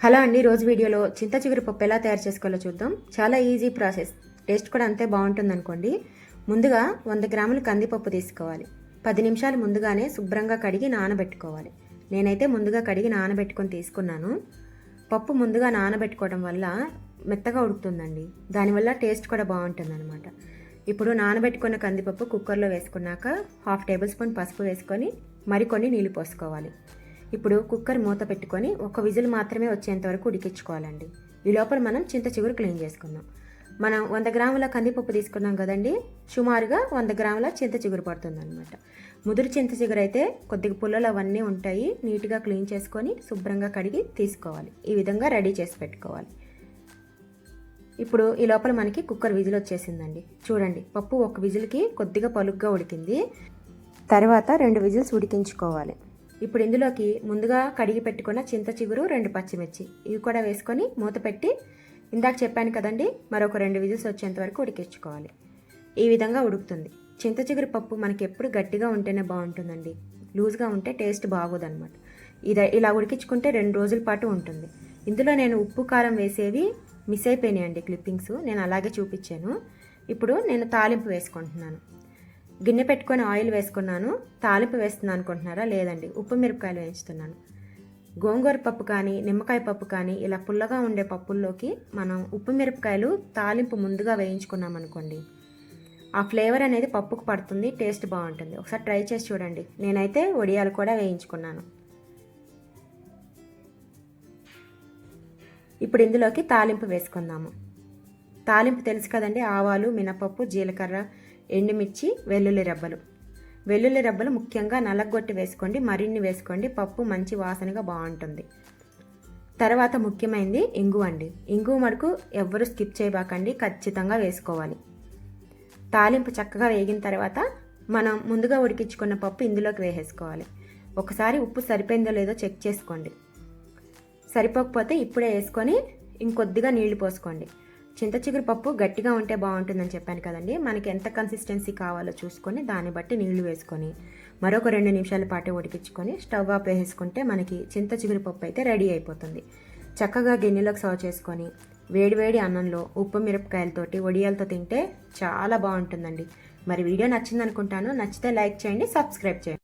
Hello అండి, రోజు వీడియోలో చింత చిగురు పప్పు ఎలా తయారు చేసుకోవాలో చూద్దాం. చాలా ఈజీ ప్రాసెస్, టేస్ట్ కూడా అంతే బాగుంటుంది అనుకోండి. ముందుగా 100 గ్రాములు కందిపప్పు తీసుకోవాలి. 10 నిమిషాలు ముందుగానే శుభ్రంగా కడిగి నానబెట్టుకోవాలి. నేనైతే ముందుగా కడిగి నానబెట్టుకొని తీసుకున్నాను. పప్పు ముందుగా నానబెట్టుకోవడం వల్ల మెత్తగా ఉడుకుతుందండి, దానివల్ల టేస్ట్ కూడా బాగుంటుంది అనమాట. ఇప్పుడు నానబెట్టుకున్న కందిపప్పు కుక్కర్లో వేసుకున్నాక 1/2 టేబుల్ స్పూన్ పసుపు వేసుకొని మరికొన్ని నీళ్లు పోసుకోవాలి. ఇప్పుడు కుక్కర్ మూత పెట్టుకొని ఒక విజిల్ మాత్రమే వచ్చేంత వరకు ఉడికించుకోవాలండి. ఈ లోపల మనం చింత చిగురు క్లీన్ చేసుకుందాం. మనం 100 గ్రాముల కందిపప్పు తీసుకున్నాం కదండి, సుమారుగా 100 గ్రాముల చింత చిగురు పడుతుంది అనమాట. ముదురు చింత చిగురు అయితే కొద్దిగా పుల్లలు అవన్నీ ఉంటాయి. నీట్గా క్లీన్ చేసుకొని శుభ్రంగా కడిగి తీసుకోవాలి. ఈ విధంగా రెడీ చేసి పెట్టుకోవాలి. ఇప్పుడు ఈ లోపల మనకి కుక్కర్ విజిల్ వచ్చేసిందండి. చూడండి, పప్పు ఒక విజిల్కి కొద్దిగా పలుగ్గా ఉడికింది. తర్వాత 2 విజిల్స్ ఉడికించుకోవాలి. ఇప్పుడు ఇందులోకి ముందుగా కడిగి పెట్టుకున్న చింత చిగురు, 2 పచ్చిమిర్చి ఇవి కూడా వేసుకొని మూత పెట్టి ఇందాక చెప్పాను కదండి, మరొక 2 విజిల్స్ వచ్చేంత వరకు ఉడికించుకోవాలి. ఈ విధంగా ఉడుకుతుంది. చింత చిగురు పప్పు మనకి ఎప్పుడు గట్టిగా ఉంటేనే బాగుంటుందండి, లూజ్గా ఉంటే టేస్ట్ బాగోదన్నమాట. ఇలా ఉడికించుకుంటే 2 రోజుల పాటు ఉంటుంది. ఇందులో నేను ఉప్పు కారం వేసేవి మిస్ అయిపోయినాయండి క్లిప్పింగ్స్, నేను అలాగే చూపించాను. ఇప్పుడు నేను తాలింపు వేసుకుంటున్నాను. గిన్నె పెట్టుకొని ఆయిల్ వేసుకున్నాను. తాలింపు వేస్తున్నాను అనుకుంటున్నారా? లేదండి, ఉప్పు మిరపకాయలు వేయించుతున్నాను. గోంగూర పప్పు కానీ నిమ్మకాయ పప్పు కానీ ఇలా పుల్లగా ఉండే పప్పుల్లోకి మనం ఉప్పు మిరపకాయలు తాలింపు ముందుగా వేయించుకున్నాం అనుకోండి, ఆ ఫ్లేవర్ అనేది పప్పుకు పడుతుంది, టేస్ట్ బాగుంటుంది. ఒకసారి ట్రై చేసి చూడండి. నేనైతే వడియాలు కూడా వేయించుకున్నాను. ఇప్పుడు ఇందులోకి తాలింపు వేసుకుందాము. తాలింపు తెలుసు కదండి, ఆవాలు, మినపప్పు, జీలకర్ర, ఎండుమిర్చి, వెల్లుల్లి రెబ్బలు ముఖ్యంగా నలగొట్టి వేసుకోండి, మరిన్ని వేసుకోండి. పప్పు మంచి వాసనగా బాగుంటుంది. తర్వాత ముఖ్యమైనది ఇంగువ అండి. ఇంగువ మటుకు ఎవ్వరు స్కిప్ చేయబాకండి, ఖచ్చితంగా వేసుకోవాలి. తాలింపు చక్కగా వేగిన తర్వాత మనం ముందుగా ఉడికించుకున్న పప్పు ఇందులోకి వేసేసుకోవాలి. ఒకసారి ఉప్పు సరిపోయిందో లేదో చెక్ చేసుకోండి. సరిపోకపోతే ఇప్పుడే వేసుకొని ఇంకొద్దిగా నీళ్లు పోసుకోండి. చింత చిగురు పప్పు గట్టిగా ఉంటే బాగుంటుందని చెప్పాను కదండి, మనకి ఎంత కన్సిస్టెన్సీ కావాలో చూసుకొని దాన్ని బట్టి నీళ్లు వేసుకొని మరొక 2 నిమిషాల పాటు ఉడికించుకొని స్టవ్ ఆఫ్ వేసుకుంటే మనకి చింత చిగురు పప్పు అయితే రెడీ అయిపోతుంది. చక్కగా గిన్నెలోకి సర్వ్ చేసుకొని వేడివేడి అన్నంలో ఉప్పు మిరపకాయలతోటి వడియాలతో తింటే చాలా బాగుంటుందండి. మరి వీడియో నచ్చింది అనుకుంటాను. నచ్చితే లైక్ చేయండి, సబ్స్క్రైబ్ చేయండి.